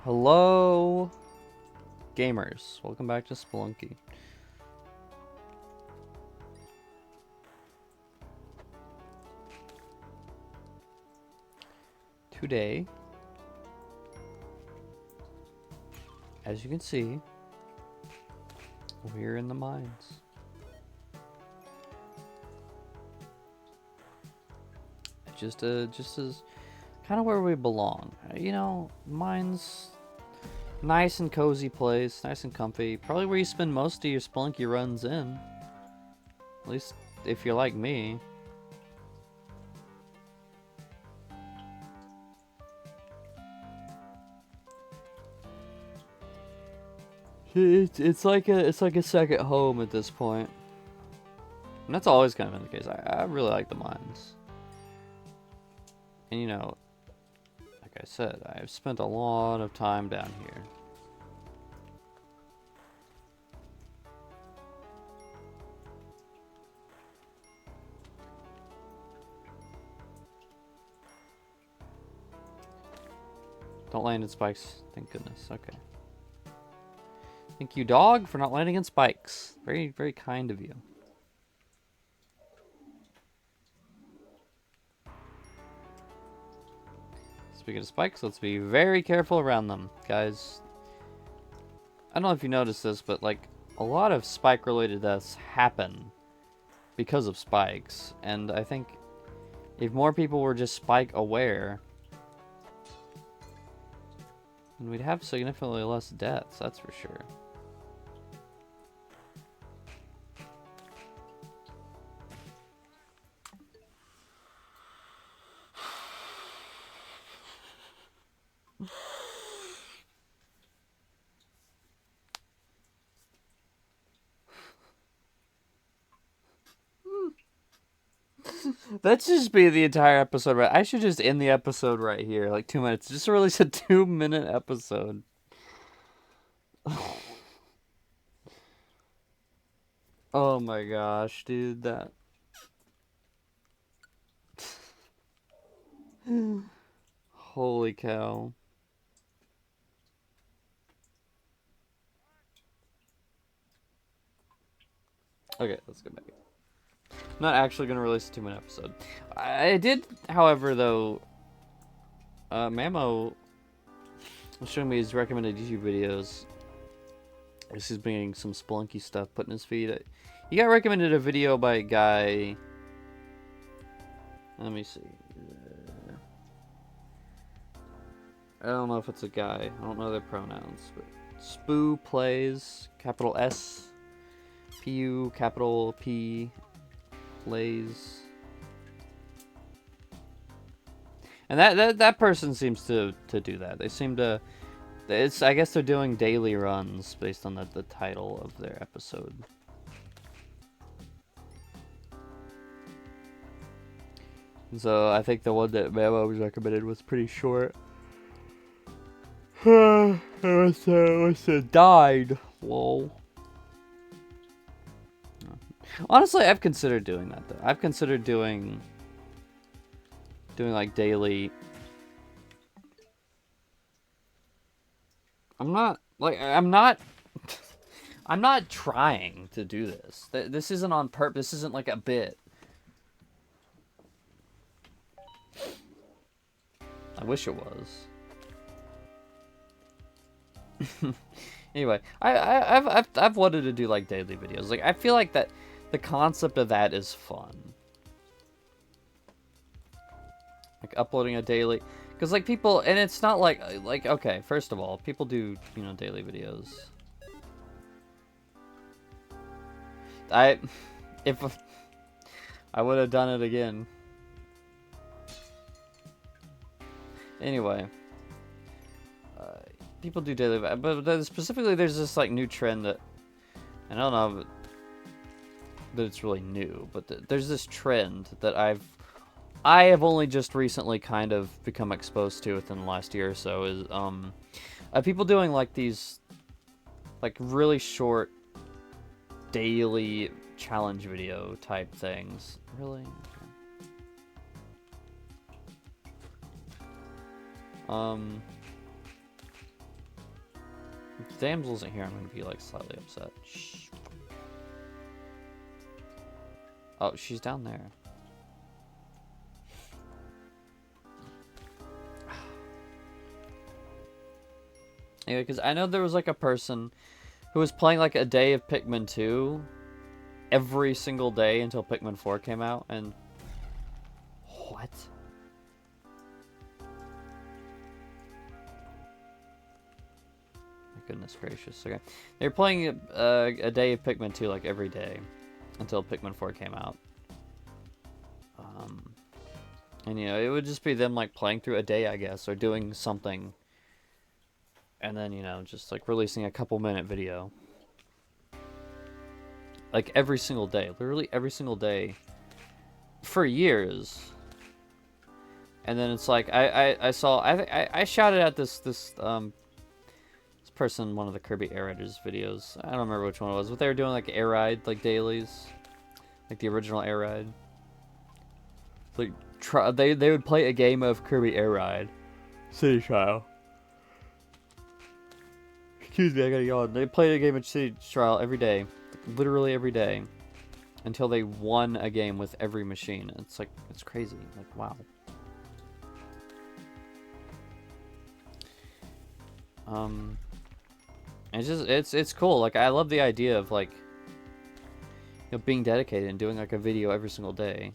Hello, gamers. Welcome back to Spelunky. Today, as you can see, we're in the mines. Just as kind of where we belong. You know, mines, nice and cozy place, nice and comfy. Probably where you spend most of your Spelunky runs in. At least if you're like me. It's like a second home at this point. And that's always kind of been the case. I really like the mines. And you know, like I said, I've spent a lot of time down here. Don't land in spikes. Thank goodness. Okay. Thank you, dog, for not landing in spikes. Very, very kind of you. Speaking of spikes, let's be very careful around them, guys. I don't know if you noticed this, but like a lot of spike-related deaths happen because of spikes, and I think if more people were just spike aware, then we'd have significantly less deaths. That's for sure. That should just be the entire episode, right? I should just end the episode right here, like 2 minutes. Just release a 2-minute episode. Oh my gosh, dude, that... Holy cow. Okay, let's go back. I'm not actually going to release a 2-minute episode. I did, however, though... Mamo was showing me his recommended YouTube videos. He's bringing some Spelunky stuff put in his feed. He got recommended a video by a guy... Let me see. I don't know if it's a guy. I don't know their pronouns. But Spoo Plays, capital S, P-U, capital P, Plays. And that person seems to do that. They seem to... I guess they're doing daily runs based on the title of their episode. So I think the one that Mamo was recommended was pretty short. It died. Lol. Honestly, I've considered doing that though. I've considered doing like daily. I'm not I'm not trying to do this. This isn't on purpose. This isn't like a bit. I wish it was. Anyway, I've wanted to do like daily videos. Like I feel like that the concept of that is fun. Like uploading a daily, because like people, and it's not like okay, first of all, people do, you know, daily videos. If I would have done it again. Anyway, people do daily, but specifically there's this like new trend that, and I don't know that it's really new, but there's this trend that I have only just recently kind of become exposed to within the last year or so, is people doing like these like really short daily challenge video type things. Really? damsel isn't here, I'm gonna be like slightly upset. Shh. Oh, she's down there. Anyway, because I know there was like a person who was playing like a day of Pikmin 2 every single day until Pikmin 4 came out, and what? My goodness gracious. Okay, they were playing a day of Pikmin 2 like every day until Pikmin 4 came out. And you know, it would just be them like playing through a day, I guess, or doing something, and then, you know, just like releasing a couple-minute video. Like every single day, literally every single day for years. And then it's like I saw I shouted at this person in one of the Kirby Air Riders videos. I don't remember which one it was, but they were doing like air ride like dailies, like the original air ride. Like they would play a game of Kirby Air Ride, City Trial. Excuse me, I gotta yawn. They played a game of City Trial every day, literally every day, until they won a game with every machine. It's like, it's crazy. Like, wow. It's just, it's cool. Like, I love the idea of like, you know, being dedicated and doing like a video every single day,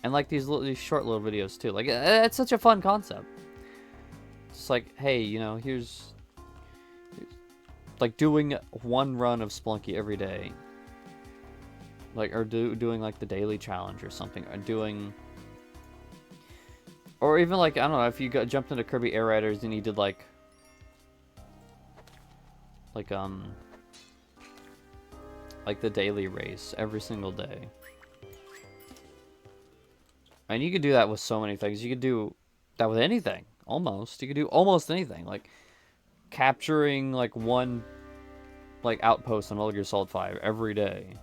and like these short little videos too. Like, it's such a fun concept. It's like, hey, you know, here's like doing one run of Spelunky every day, like, or doing like the daily challenge or something, or doing, or even like, I don't know, if you jumped into Kirby Air Riders and you did like the daily race every single day. And you could do that with so many things. You could do that with anything, almost. You could do almost anything, like capturing like one like outpost on Metal Gear Solid 5 every day,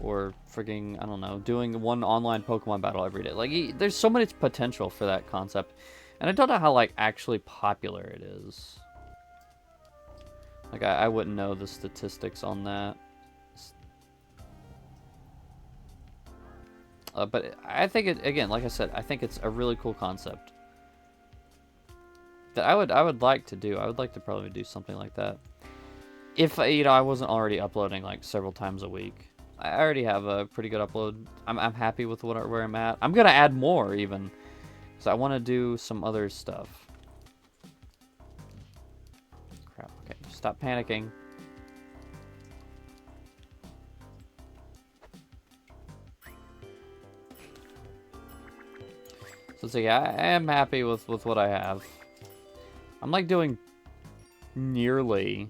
or freaking, I don't know, doing one online Pokemon battle every day. Like, there's so much potential for that concept, and I don't know how like actually popular it is. Like, I wouldn't know the statistics on that. But I think it, again, like I said, I think it's a really cool concept that I would like to do. I would like to probably do something like that. If, you know, I wasn't already uploading like several times a week. I already have a pretty good upload. I'm happy with where I'm at. I'm gonna add more even, because I want to do some other stuff. Crap. Okay, stop panicking. So yeah, I am happy with what I have. I'm like doing nearly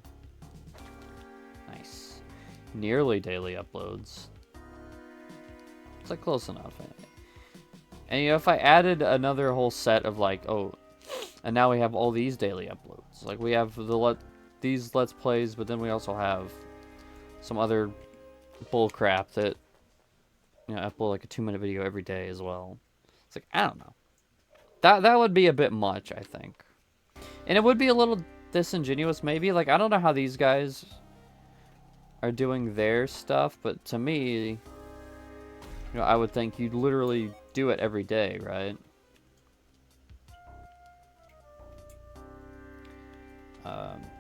daily uploads. It's like close enough. And you know, if I added another whole set of like, oh, and now we have all these daily uploads. Like, we have these Let's Plays, but then we also have some other bull crap that, you know, upload like a 2-minute video every day as well. It's like, I don't know. That would be a bit much, I think. And it would be a little disingenuous, maybe. Like, I don't know how these guys are doing their stuff, but to me, you know, I would think you'd literally do it every day, right?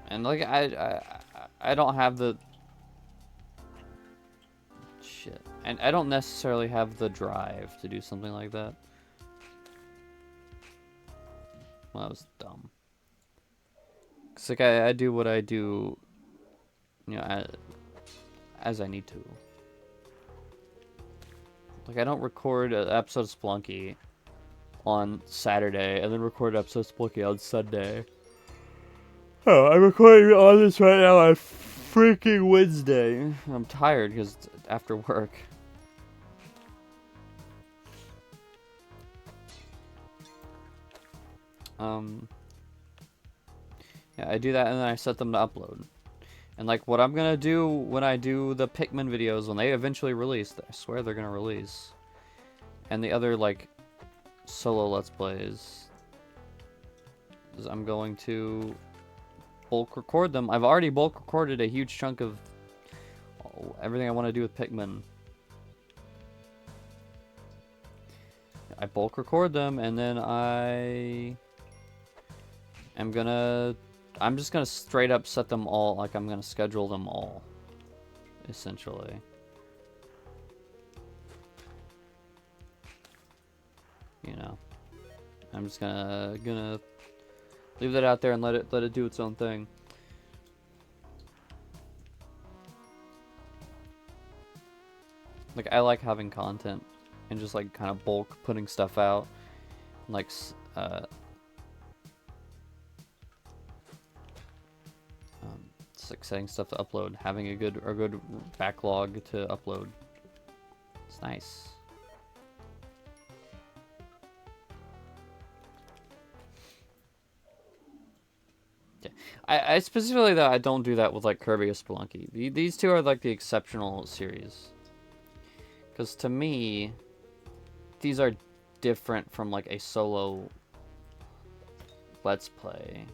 And like, I don't have the shit, and I don't necessarily have the drive to do something like that. Well, that was dumb. Cause like I do what I do, you know, as I need to. Like, I don't record an episode of Spelunky on Saturday and then record an episode of Spelunky on Sunday. Oh, I'm recording all this right now on freaking Wednesday. I'm tired because after work. Yeah, I do that and then I set them to upload. And like, what I'm gonna do when I do the Pikmin videos, when they eventually release, I swear they're gonna release, and the other like solo Let's Plays, is I'm going to bulk record them. I've already bulk recorded a huge chunk of everything I want to do with Pikmin. I bulk record them, and then I'm just gonna straight up set them all, like I'm gonna schedule them all, essentially. You know, I'm just gonna leave that out there and let it do its own thing. Like, I like having content and just like kind of bulk putting stuff out, like just like setting stuff to upload, having a good backlog to upload. It's nice. I specifically, though, I don't do that with like Kirby or Spelunky. These two are like the exceptional series, because to me, these are different from like a solo Let's Play.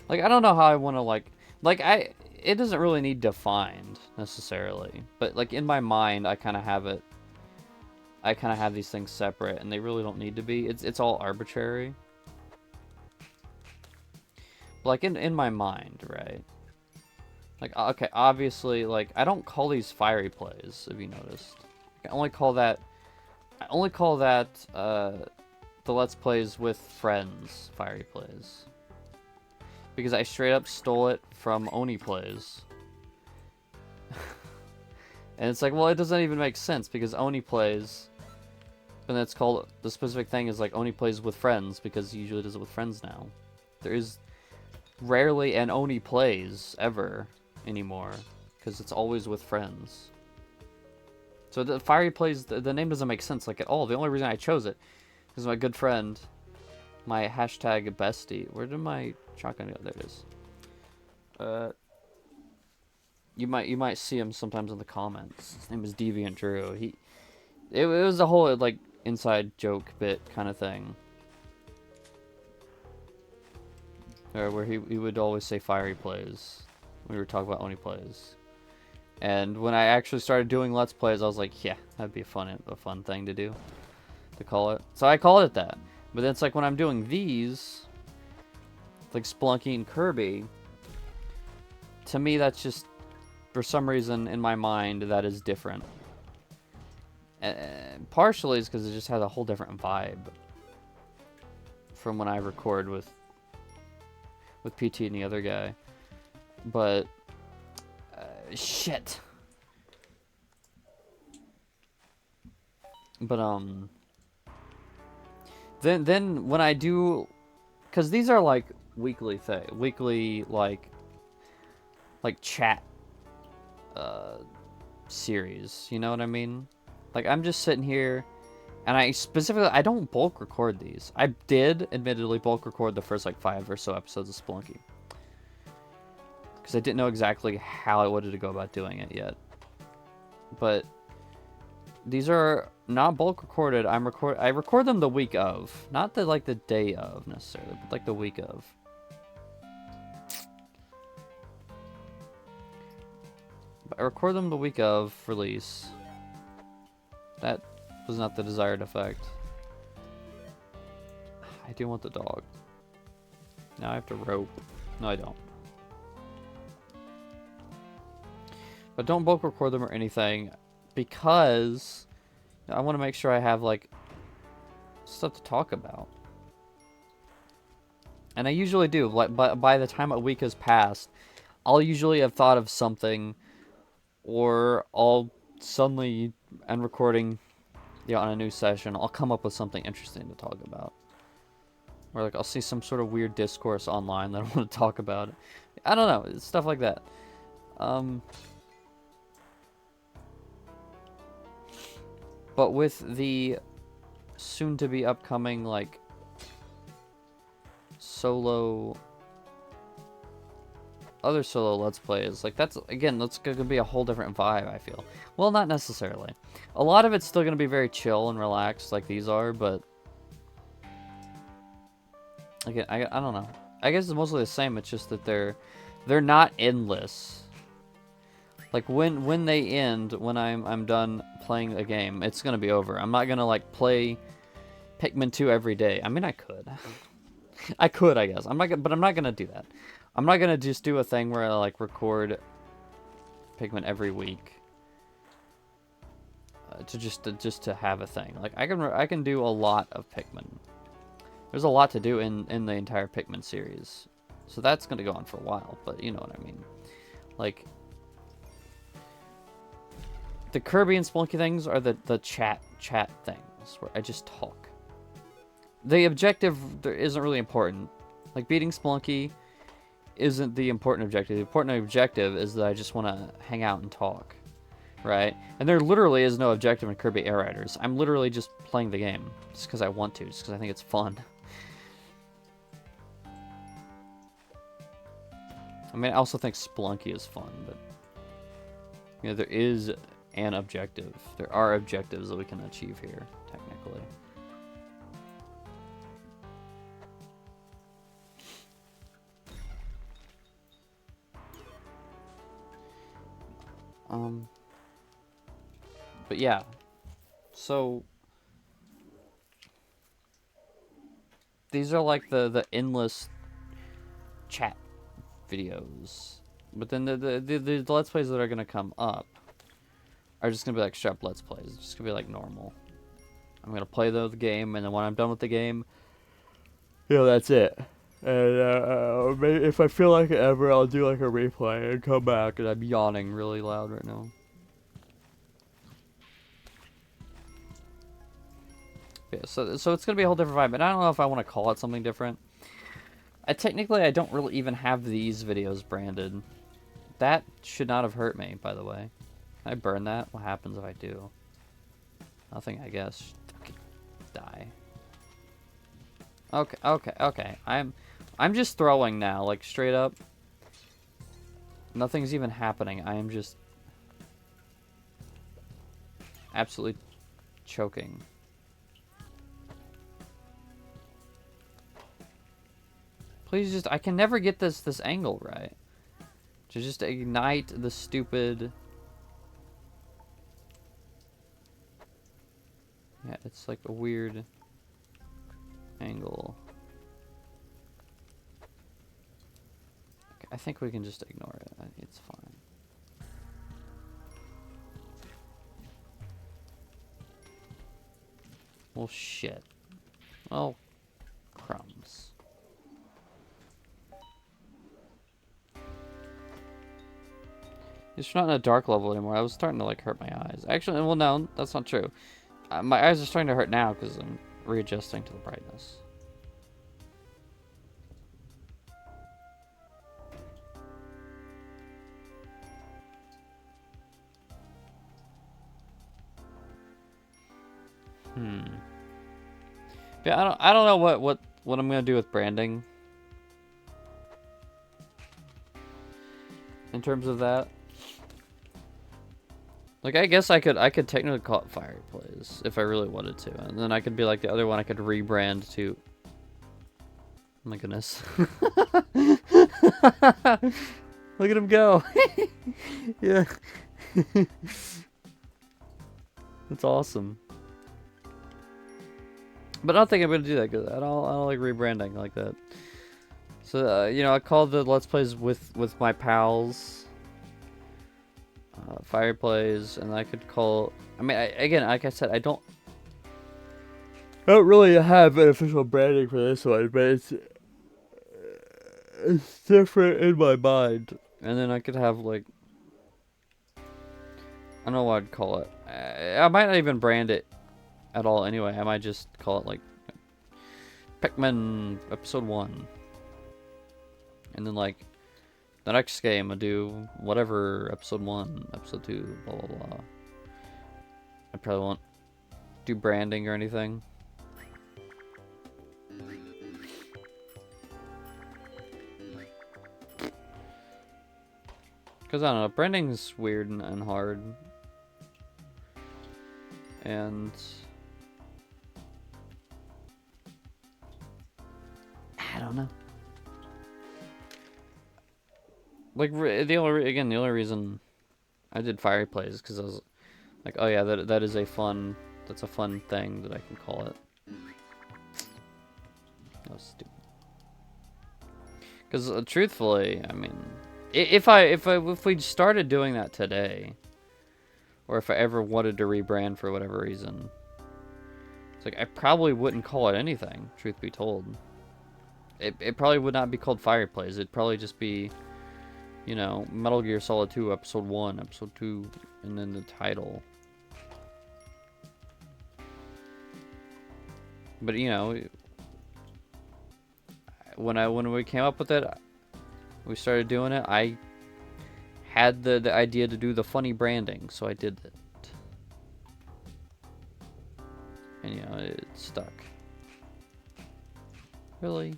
Like, I don't know how I want to it doesn't really need defined necessarily, but like in my mind, I kind of have it. I kind of have these things separate, and they really don't need to be. It's all arbitrary. Like, in my mind, right? Like, okay, obviously, like, I don't call these fiery plays, if you noticed. I only call that, the Let's Plays with friends fiery plays. Because I straight up stole it from Oni Plays. And it's like, well, it doesn't even make sense, because Oni Plays, and it's called, the specific thing is, like, Oni Plays with friends, because he usually does it with friends now. There is rarely an Oni Plays ever anymore, because it's always with friends. So the fiery plays, the name doesn't make sense like at all. The only reason I chose it is my good friend, my hashtag bestie. Where did my shotgun go? There it is. You might see him sometimes in the comments. His name is Deviant Drew. It was a whole like inside joke bit kind of thing. Where he would always say fiery plays when we were talking about Oni Plays. And when I actually started doing Let's Plays, I was like, yeah, that'd be a fun thing to do, to call it. So I called it that. But then it's like when I'm doing these, like Spelunky and Kirby, to me that's just, for some reason in my mind, that is different. And partially is because it just has a whole different vibe from when I record with PT and the other guy. But shit. But then when I do, because these are like weekly like chat series, you know what I mean? Like, I'm just sitting here, and I don't bulk record these. I did admittedly bulk record the first like 5 or so episodes of Spelunky, because I didn't know exactly how I wanted to go about doing it yet. But these are not bulk recorded. I record them the week of, not the day of necessarily, but like the week of. But I record them the week of release. That was not the desired effect. I do want the dog. Now I have to rope. No, I don't. But don't bulk record them or anything, because I want to make sure I have like stuff to talk about. And I usually do. Like, by the time a week has passed, I'll usually have thought of something, or I'll suddenly, and recording, on a new session, I'll come up with something interesting to talk about. Or like I'll see some sort of weird discourse online that I want to talk about. I don't know, it's stuff like that. But with the soon-to-be upcoming, like, other solo Let's Plays, like, that's gonna be a whole different vibe, I feel. Well, not necessarily. A lot of it's still gonna be very chill and relaxed, like these are, but again, I don't know. I guess it's mostly the same. It's just that they're not endless. Like when they end, when I'm done playing a game, it's gonna be over. I'm not gonna like play Pikmin 2 every day. I mean, I could. I could, I guess. But I'm not gonna do that. I'm not gonna just do a thing where I like record Pikmin every week just to have a thing. Like I can do a lot of Pikmin. There's a lot to do in the entire Pikmin series, so that's gonna go on for a while. But you know what I mean. Like the Kirby and Spelunky things are the chat things where I just talk. The objective isn't really important. Like beating Spelunky isn't the important objective. The important objective is that I just want to hang out and talk, right? And there literally is no objective in Kirby Air Riders. I'm literally just playing the game just because I want to, just because I think it's fun. I mean, I also think Spelunky is fun, but you know, there is an objective. There are objectives that we can achieve here, technically. But yeah, so these are like the endless chat videos, but then the Let's Plays that are gonna come up are just gonna be like straight up Let's Plays. It's just gonna be like normal. I'm gonna play the game, and then when I'm done with the game, you know, that's it. And maybe if I feel like it ever, I'll do like a replay and come back. And I'm yawning really loud right now. Yeah, so it's gonna be a whole different vibe, and I don't know if I want to call it something different. Technically, I don't really even have these videos branded. That should not have hurt me, by the way. Can I burn that? What happens if I do? Nothing, I guess. Okay. Die. Okay. I'm just throwing now, like straight up. Nothing's even happening. I am just absolutely choking. Please just, I can never get this angle right. To just ignite the stupid... Yeah, it's like a weird angle. Okay, I think we can just ignore it. It's fine. Well, shit. Well, crumbs. It's not in a dark level anymore. I was starting to like hurt my eyes. Actually, well, no, that's not true. My eyes are starting to hurt now because I'm readjusting to the brightness. Yeah, I don't know what I'm gonna do with branding in terms of that. Like, I guess I could technically call it Fireplace if I really wanted to, and then I could be like the other one. I could rebrand to. Oh my goodness! Look at him go! Yeah, that's awesome. But I don't think I'm gonna do that because I don't like rebranding like that. So you know, I called the Let's Plays with my pals. Fireplace, and I could call. I mean, again, like I said, I don't really have an official branding for this one, but it's different in my mind. And then I could have like, I don't know what I'd call it. I might not even brand it at all. Anyway, I might just call it like Pikmin Episode 1, and then like. The next game, I'll do whatever, episode 1, episode 2, blah, blah, blah. I probably won't do branding or anything. Because, I don't know, branding's weird and hard. And... I don't know. Like, the only reason I did fire plays because I was like, oh yeah, that is a fun, that's a fun thing that I can call it. That was stupid. Because truthfully, I mean, if we started doing that today, or if I ever wanted to rebrand for whatever reason, it's like I probably wouldn't call it anything. Truth be told, it probably would not be called Fireplace. It'd probably just be, you know, Metal Gear Solid 2 Episode 1, Episode 2, and then the title. But you know, when we came up with it, we started doing it. I had the idea to do the funny branding, so I did it. And you know, it stuck. Really?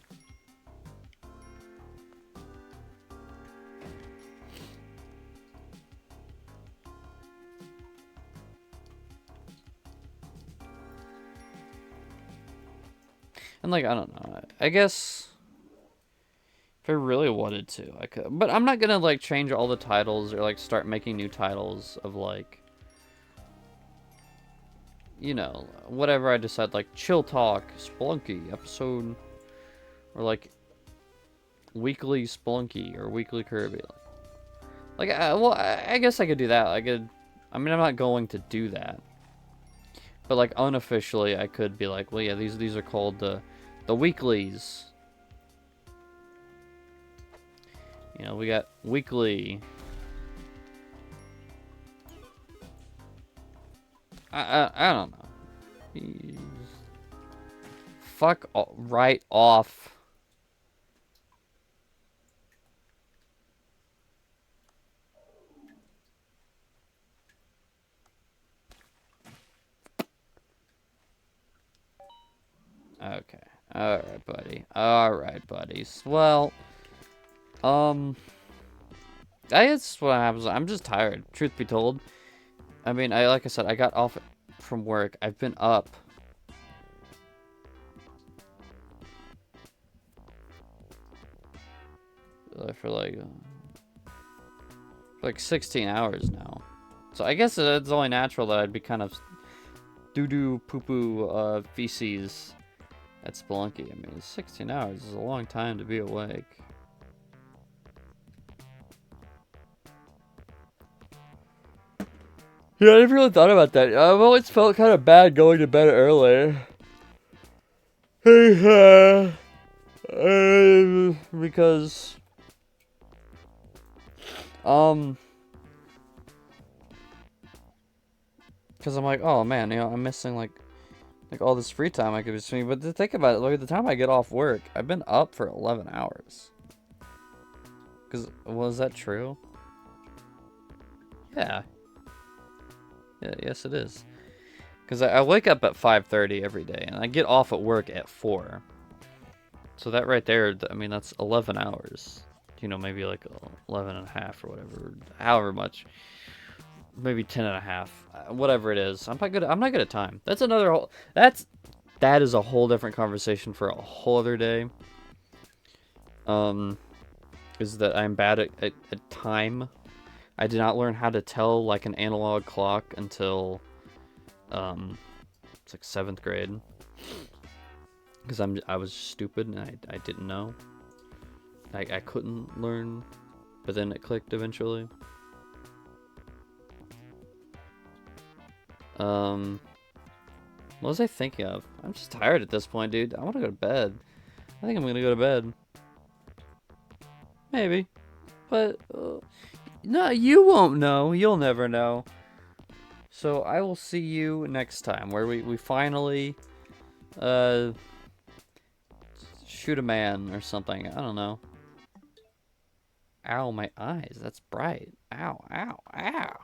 And like, I don't know. I guess if I really wanted to, I could. But I'm not gonna like change all the titles or like start making new titles of like, you know, whatever I decide, like Chill Talk, Spelunky episode, or like Weekly Spelunky or Weekly Kirby. Like, well, I guess I could do that. I mean, I'm not going to do that. But like unofficially, I could be like, well, yeah, these are called the weeklies. You know, we got weekly. I don't know. Jeez. Fuck right off. Okay. Alright, buddy. Alright, buddies. Well, I guess what happens, I'm just tired, truth be told. I mean, like I said, I got off from work. I've been up for like 16 hours now. So I guess it's only natural that I'd be kind of doo-doo poo-poo feces at Spelunky. I mean, 16 hours is a long time to be awake. Yeah, I never really thought about that. I've always felt kind of bad going to bed early. Because because I'm like, oh man, you know, I'm missing like all this free time I could be spending. But to think about it, look at the time I get off work, I've been up for 11 hours. Because, was that true? Yeah. Yeah, yes it is. Because I wake up at 5:30 every day, and I get off at work at 4. So that right there, I mean, that's 11 hours. You know, maybe like 11 and a half or whatever, however much. Maybe 10 and a half, whatever it is. I'm not good at time. That's another whole, that is a whole different conversation for a whole other day. Is that I'm bad at time. I did not learn how to tell like an analog clock until it's like 7th grade. Because I was stupid and I didn't know. I couldn't learn, but then it clicked eventually. What was I thinking of? I'm just tired at this point, dude. I want to go to bed. I think I'm gonna go to bed. Maybe. But, no, you won't know. You'll never know. So, I will see you next time, where we finally, shoot a man or something. I don't know. Ow, my eyes. That's bright. Ow, ow, ow.